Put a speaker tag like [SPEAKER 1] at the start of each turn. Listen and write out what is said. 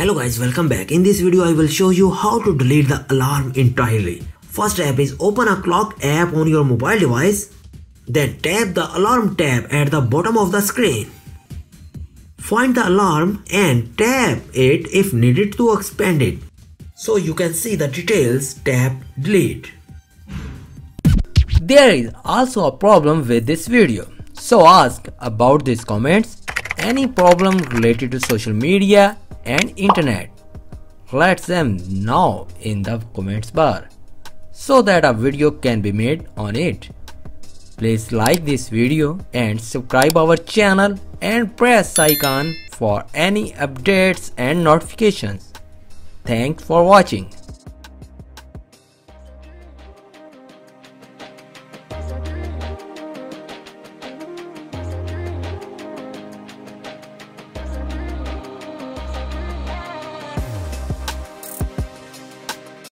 [SPEAKER 1] Hello guys, welcome back. In this video I will show you how to delete the alarm entirely. First step is open a clock app on your mobile device. Then tap the alarm tab at the bottom of the screen. Find the alarm and tap it if needed to expand it. So you can see the details. Tap delete.
[SPEAKER 2] There is also a problem with this video. So ask about these comments. Any problem related to social media and internet, let them know in the comments bar so that a video can be made on it. Please like this video and subscribe our channel and press icon for any updates and notifications. Thanks for watching.